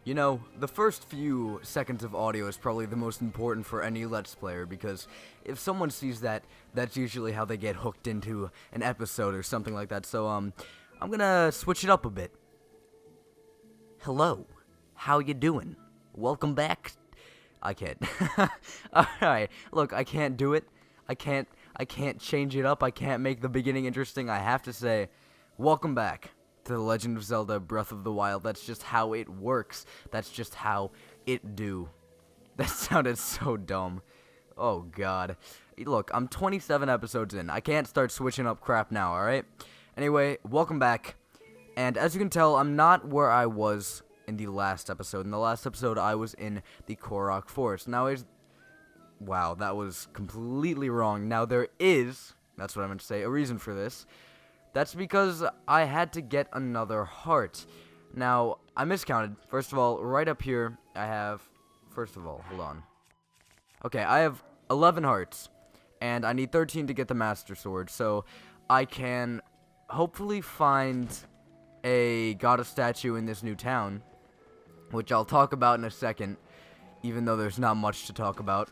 You know, the first few seconds of audio is probably the most important for any Let's Player, because if someone sees that, that's usually how they get hooked into an episode or something like that. So, I'm gonna switch it up a bit. Hello, how you doing? Welcome back. I can't. Alright, look, I can't do it. I can't change it up. I can't make the beginning interesting. I have to say, welcome back to The Legend of Zelda Breath of the Wild. That's just how it works. That's just how it do. That sounded so dumb. Oh, God. Look, I'm 27 episodes in. I can't start switching up crap now, alright? Anyway, welcome back. And as you can tell, I'm not where I was in the last episode. In the last episode, I was in the Korok Forest. Now, wow, that was completely wrong. Now, there is, that's what I meant to say, a reason for this. That's because I had to get another heart. Now, I miscounted. First of all, right up here, I have... First of all, hold on. Okay, I have 11 hearts, and I need 13 to get the Master Sword, so I can hopefully find a goddess statue in this new town, which I'll talk about in a second, even though there's not much to talk about.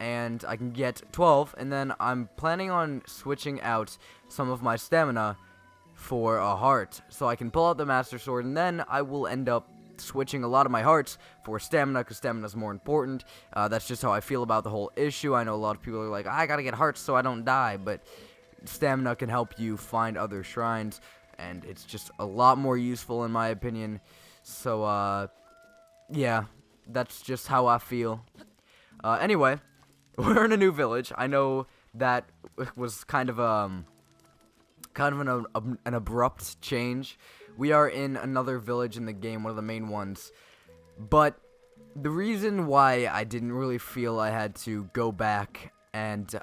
And I can get 12, and then I'm planning on switching out some of my stamina for a heart, so I can pull out the Master Sword, and then I will end up switching a lot of my hearts for stamina, because stamina is more important. That's just how I feel about the whole issue. I know a lot of people are like, I gotta get hearts so I don't die, but stamina can help you find other shrines, and it's just a lot more useful in my opinion. So, yeah, that's just how I feel. Anyway, we're in a new village. I know that was kind of an abrupt change. We are in another village in the game, one of the main ones. But the reason why I didn't really feel I had to go back and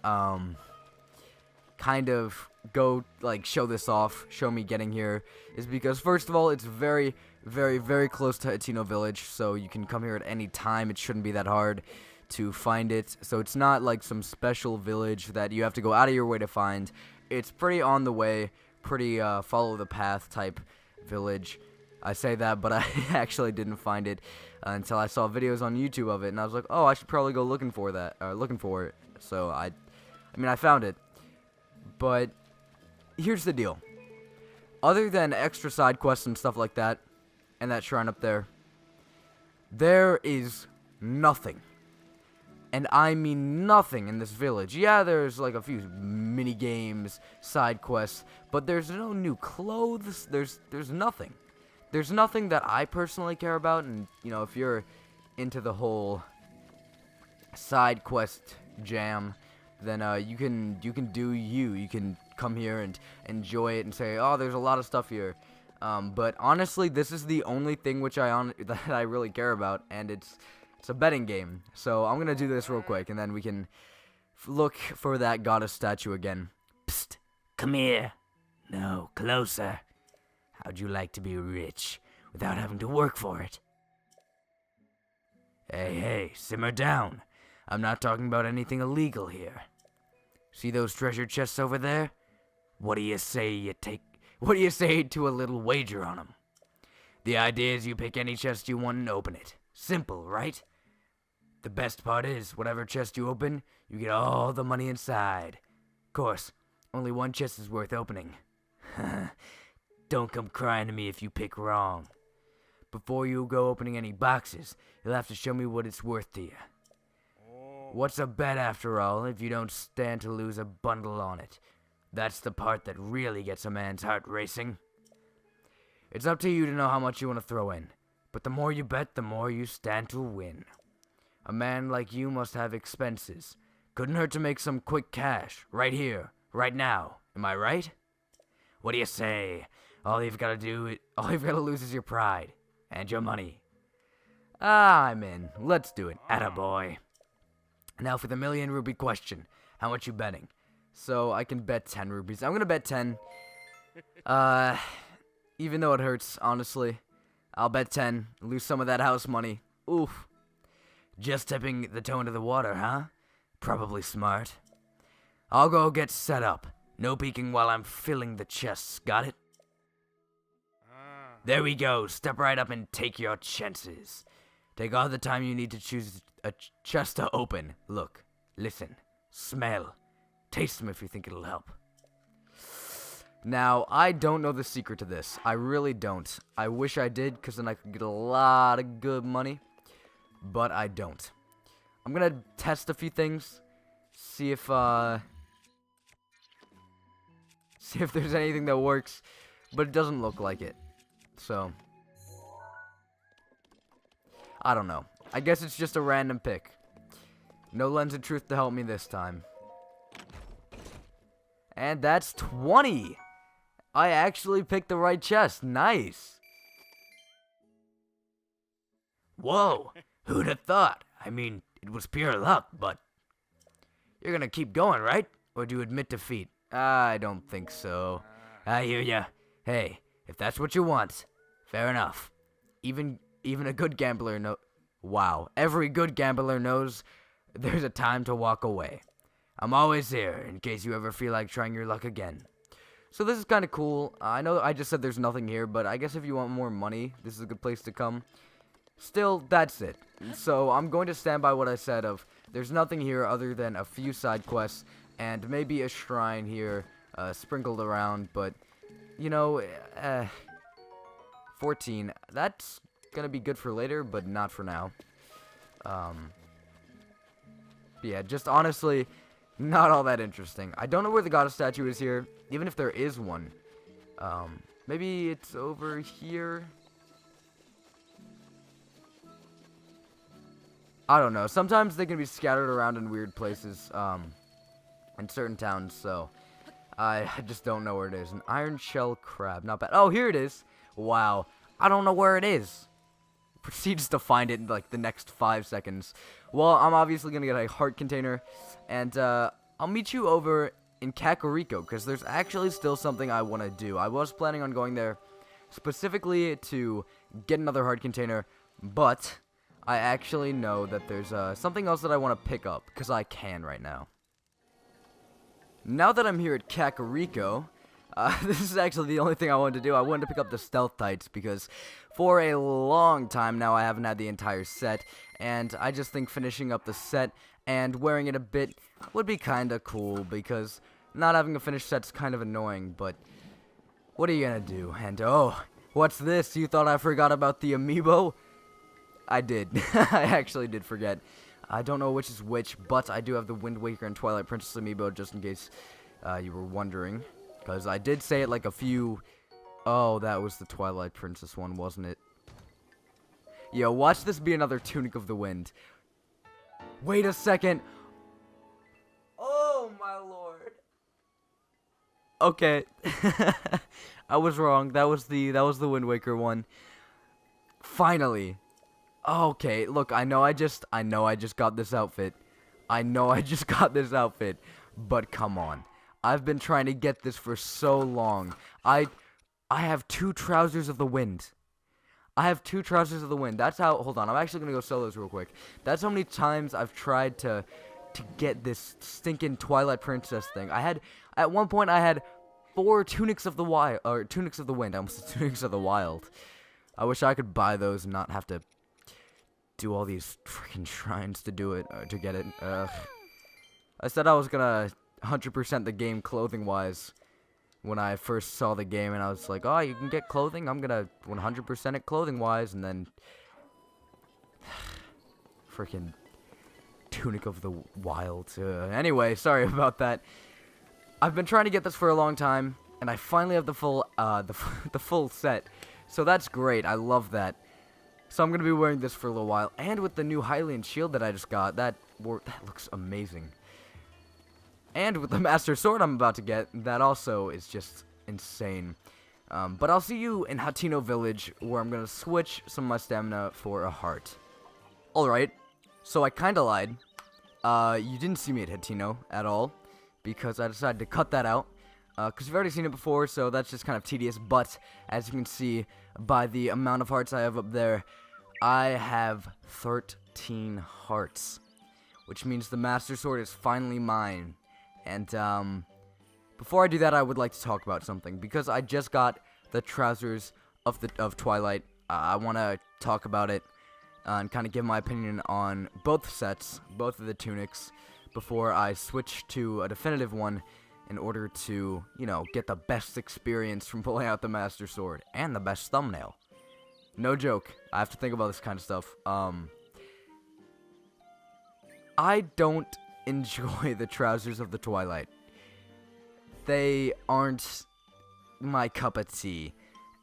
kind of go show this off, show me getting here, is because first of all, it's very, very, very close to Hateno Village, so you can come here at any time. It shouldn't be that hard to find it, so it's not like some special village that you have to go out of your way to find. It's pretty on the way, pretty follow the path type village. I say that, but I actually didn't find it until I saw videos on YouTube of it, and I was like, oh, I should probably go looking for it. So I mean, I found it, but here's the deal. Other than extra side quests and stuff like that, and that shrine up there, there is nothing. And I mean nothing in this village. Yeah, there's like a few mini games, side quests, but there's no new clothes. There's nothing. There's nothing that I personally care about. And you know, if you're into the whole side quest jam, then you can do you. You can come here and enjoy it and say, oh, there's a lot of stuff here. But honestly, this is the only thing that I really care about, and it's a betting game. So I'm gonna do this real quick, and then we can look for that goddess statue again. Psst, come here. No, closer. How'd you like to be rich without having to work for it? Hey, simmer down. I'm not talking about anything illegal here. See those treasure chests over there? What do you say to a little wager on them? The idea is you pick any chest you want and open it. Simple, right? The best part is, whatever chest you open, you get all the money inside. Of course, only one chest is worth opening. Don't come crying to me if you pick wrong. Before you go opening any boxes, you'll have to show me what it's worth to you. What's a bet after all if you don't stand to lose a bundle on it? That's the part that really gets a man's heart racing. It's up to you to know how much you want to throw in, but the more you bet, the more you stand to win. A man like you must have expenses. Couldn't hurt to make some quick cash, right here, right now. Am I right? What do you say? All you've got to lose is your pride, and your money. I'm in. Let's do it. Attaboy. Now for the million rupee question. How much you betting? So I can bet 10 rupees. I'm gonna bet 10. Even though it hurts, honestly. I'll bet 10. Lose some of that house money. Oof. Just tipping the toe into the water, huh? Probably smart. I'll go get set up. No peeking while I'm filling the chests. Got it? There we go. Step right up and take your chances. Take all the time you need to choose a chest to open. Look, listen, smell, taste them if you think it'll help. Now, I don't know the secret to this. I really don't. I wish I did, because then I could get a lot of good money. But I don't. I'm gonna test a few things. See if there's anything that works. But it doesn't look like it. So, I don't know. I guess it's just a random pick. No lens of truth to help me this time. And that's 20! I actually picked the right chest. Nice! Whoa! Who'd have thought? I mean, it was pure luck, but... You're gonna keep going, right? Or do you admit defeat? I don't think so. I hear ya. Hey, if that's what you want, fair enough. Even a good gambler Wow. Every good gambler knows there's a time to walk away. I'm always here, in case you ever feel like trying your luck again. So this is kind of cool. I know I just said there's nothing here, but I guess if you want more money, this is a good place to come. Still, that's it. So I'm going to stand by what I said of there's nothing here other than a few side quests and maybe a shrine here sprinkled around, but, you know, 14. That's going to be good for later, but not for now. Yeah, just honestly... not all that interesting. I don't know where the goddess statue is here, even if there is one. Maybe it's over here? I don't know. Sometimes they can be scattered around in weird places, in certain towns, so I just don't know where it is. An iron shell crab. Not bad. Oh, here it is. Wow. I don't know where it is. Proceeds to find it in like the next 5 seconds. Well, I'm obviously gonna get a heart container, and I'll meet you over in Kakariko, because there's actually still something I want to do. I was planning on going there specifically to get another heart container, but I actually know that there's something else that I want to pick up, because I can right now. Now that I'm here at Kakariko, this is actually the only thing I wanted to do. I wanted to pick up the stealth tights because for a long time now I haven't had the entire set, and I just think finishing up the set and wearing it a bit would be kinda cool, because not having a finished set's kind of annoying, but what are you gonna do? And oh, what's this? You thought I forgot about the amiibo? I did. I actually did forget. I don't know which is which, but I do have the Wind Waker and Twilight Princess amiibo, just in case you were wondering. Because I did say it like a few... Oh, that was the Twilight Princess one, wasn't it? Yo, watch this be another Tunic of the Wind. Wait a second. Oh, my lord. Okay. I was wrong. That was the Wind Waker one. Finally. Okay, look, I know I just got this outfit. But come on. I've been trying to get this for so long. I have 2 Trousers of the Wind. That's how... Hold on, I'm actually going to go solos real quick. That's how many times I've tried to get this stinking Twilight Princess thing. At one point, I had 4 Tunics of the Wild... Or, Tunics of the Wind. I almost said Tunics of the Wild. I wish I could buy those and not have to do all these freaking shrines to do it, to get it. I said I was going to 100% the game clothing-wise when I first saw the game, and I was like, oh, you can get clothing? I'm gonna 100% it clothing-wise, and then... freaking Tunic of the Wild. Anyway, sorry about that. I've been trying to get this for a long time, and I finally have the full, the full set. So that's great, I love that. So I'm gonna be wearing this for a little while, and with the new Hylian shield that I just got, that looks amazing. And with the Master Sword I'm about to get, that also is just insane. But I'll see you in Hateno Village, where I'm going to switch some of my stamina for a heart. Alright, so I kinda lied. You didn't see me at Hateno at all, because I decided to cut that out. Because you've already seen it before, so that's just kind of tedious. But, as you can see by the amount of hearts I have up there, I have 13 hearts. Which means the Master Sword is finally mine. And, before I do that, I would like to talk about something, because I just got the Trousers of Twilight. I want to talk about it and kind of give my opinion on both sets, both of the tunics, before I switch to a definitive one in order to, you know, get the best experience from pulling out the Master Sword and the best thumbnail. No joke. I have to think about this kind of stuff. I don't enjoy the trousers of the Twilight. They aren't my cup of tea.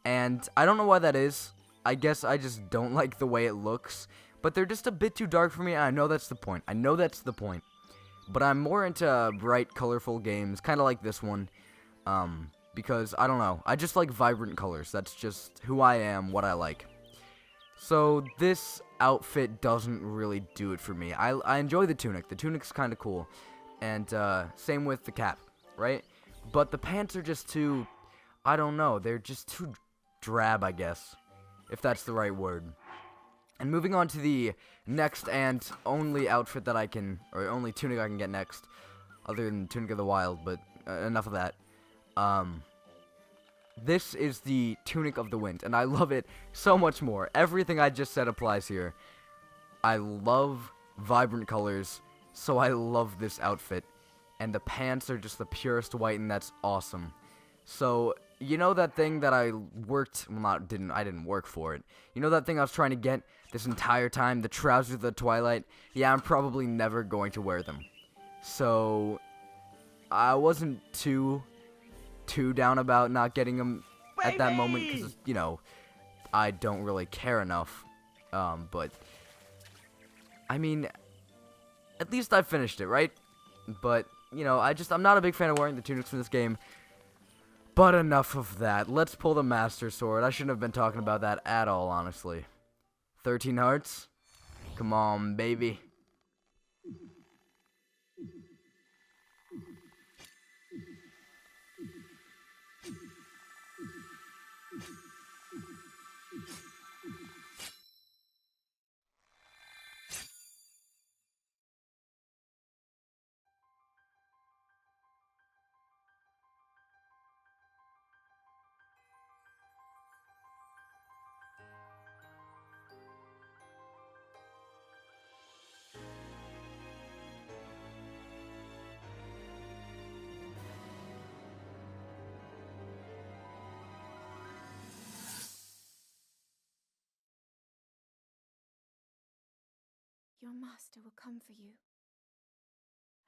And I don't know why that is. I guess I just don't like the way it looks. But they're just a bit too dark for me, and I know that's the point. But I'm more into bright, colorful games, kind of like this one. Because, I don't know, I just like vibrant colors. That's just who I am, what I like. So, this outfit doesn't really do it for me. I enjoy the tunic. The tunic's kind of cool. And, same with the cap, right? But the pants are just too, I don't know, they're just too drab, I guess. If that's the right word. And moving on to the next and only outfit that I can, or only tunic I can get next, other than Tunic of the Wild, but enough of that. This is the Tunic of the Wind, and I love it so much more. Everything I just said applies here. I love vibrant colors, so I love this outfit. And the pants are just the purest white, and that's awesome. So, you know that thing that I worked, well, I didn't work for it. You know that thing I was trying to get this entire time, the trousers of the Twilight? Yeah, I'm probably never going to wear them. So, I wasn't too down about not getting them at that moment, because, you know, I don't really care enough. But, I mean, at least I finished it, right? But, you know, I'm not a big fan of wearing the tunics in this game. But enough of that. Let's pull the Master Sword. I shouldn't have been talking about that at all, honestly. 13 hearts? Come on, baby. Your master will come for you.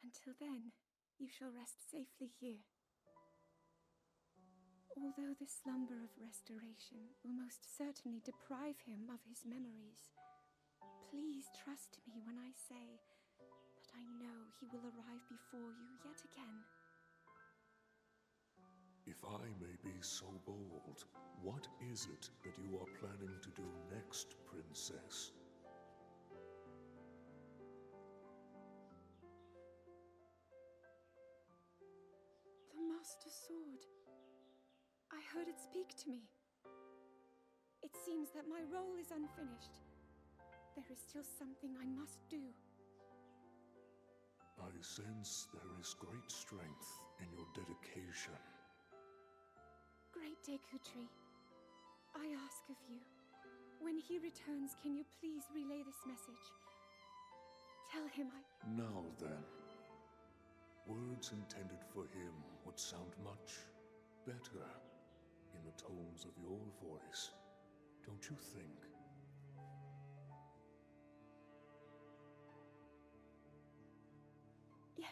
Until then, you shall rest safely here. Although the slumber of restoration will most certainly deprive him of his memories, please trust me when I say that I know he will arrive before you yet again. If I may be so bold, what is it that you are planning to do next, Princess? The Master Sword. I heard it speak to me. It seems that my role is unfinished. There is still something I must do. I sense there is great strength in your dedication. Great Dekutri, I ask of you, when he returns, can you please relay this message? Tell him Now then, words intended for him would sound much better in the tones of your voice, don't you think? Yes.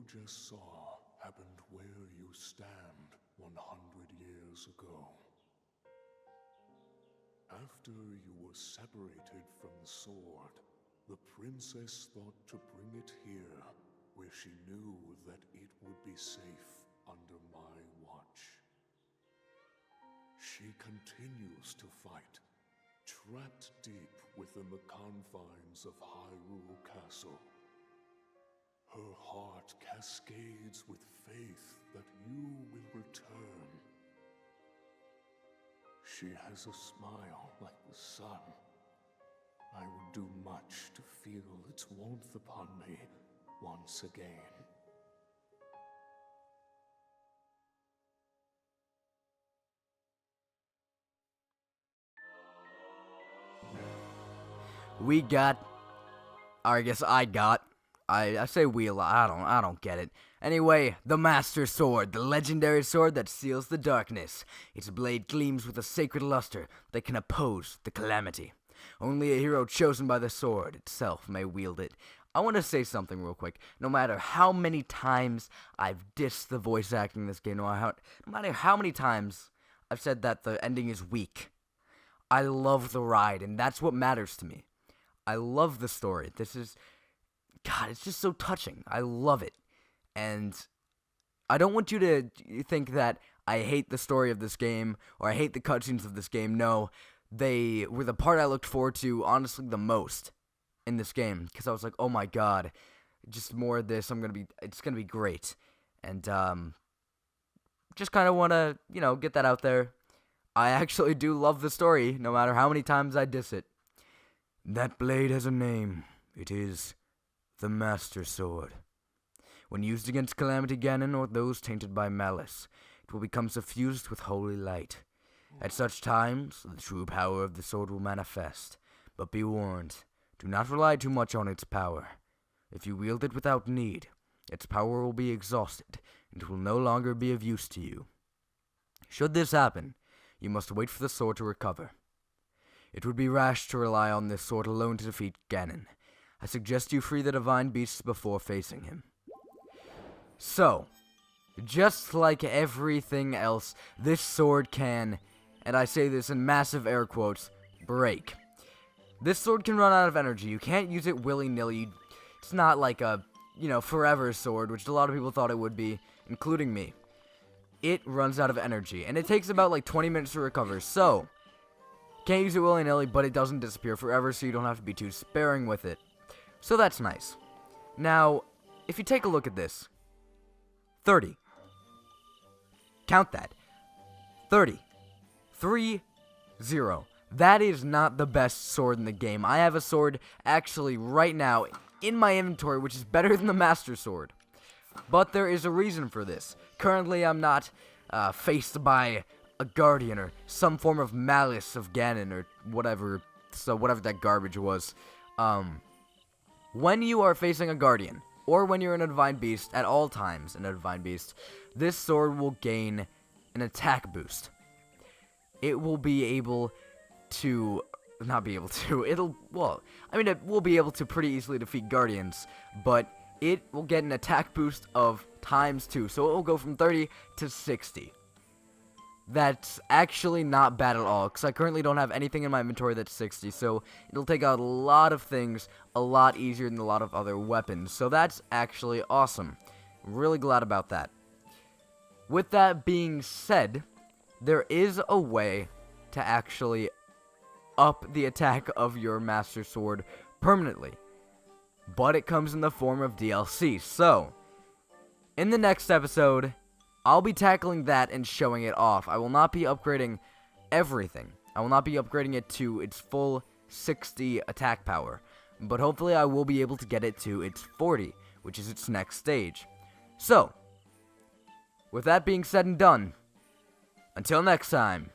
just saw happened where you stand 100 years ago. After you were separated from the sword, the princess thought to bring it here, where she knew that it would be safe under my watch. She continues to fight, trapped deep within the confines of Hyrule Castle. Her heart cascades with faith that you will return. She has a smile like the sun. I would do much to feel its warmth upon me once again. We got, or I guess I got, I say we a lot, I don't get it. Anyway, the Master Sword, the legendary sword that seals the darkness. Its blade gleams with a sacred luster that can oppose the calamity. Only a hero chosen by the sword itself may wield it. I want to say something real quick. No matter how many times I've dissed the voice acting in this game, no matter how many times I've said that the ending is weak, I love the ride, and that's what matters to me. I love the story. God, it's just so touching. I love it. And I don't want you to think that I hate the story of this game or I hate the cutscenes of this game. No, they were the part I looked forward to, honestly, the most in this game. Because I was like, oh my god, just more of this. It's going to be great. And just kind of want to, get that out there. I actually do love the story, no matter how many times I diss it. That blade has a name. It is the Master Sword. When used against Calamity Ganon or those tainted by malice, it will become suffused with holy light. At such times, the true power of the sword will manifest. But be warned, do not rely too much on its power. If you wield it without need, its power will be exhausted, and it will no longer be of use to you. Should this happen, you must wait for the sword to recover. It would be rash to rely on this sword alone to defeat Ganon. I suggest you free the Divine Beasts before facing him. So, just like everything else, this sword can, and I say this in massive air quotes, break. This sword can run out of energy. You can't use it willy-nilly. It's not like a, forever sword, which a lot of people thought it would be, including me. It runs out of energy, and it takes about like 20 minutes to recover, so can't use it willy-nilly, but it doesn't disappear forever, so you don't have to be too sparing with it. So that's nice. Now, if you take a look at this, 30. Count that. 30. 3-0. That is not the best sword in the game. I have a sword actually right now in my inventory, which is better than the Master Sword. But there is a reason for this. Currently, I'm not faced by a Guardian or some form of malice of Ganon or whatever. So whatever that garbage was. When you are facing a Guardian, or when you're in a Divine Beast, at all times in a Divine Beast, this sword will gain an attack boost. It will be able to, it will be able to pretty easily defeat Guardians, but it will get an attack boost of ×2, so it will go from 30 to 60. That's actually not bad at all, because I currently don't have anything in my inventory that's 60, so it'll take out a lot of things a lot easier than a lot of other weapons, so that's actually awesome. I'm really glad about that. With that being said, there is a way to actually up the attack of your Master Sword permanently, but it comes in the form of DLC, so in the next episode, I'll be tackling that and showing it off. I will not be upgrading everything. I will not be upgrading it to its full 60 attack power. But hopefully I will be able to get it to its 40, which is its next stage. So, with that being said and done, until next time.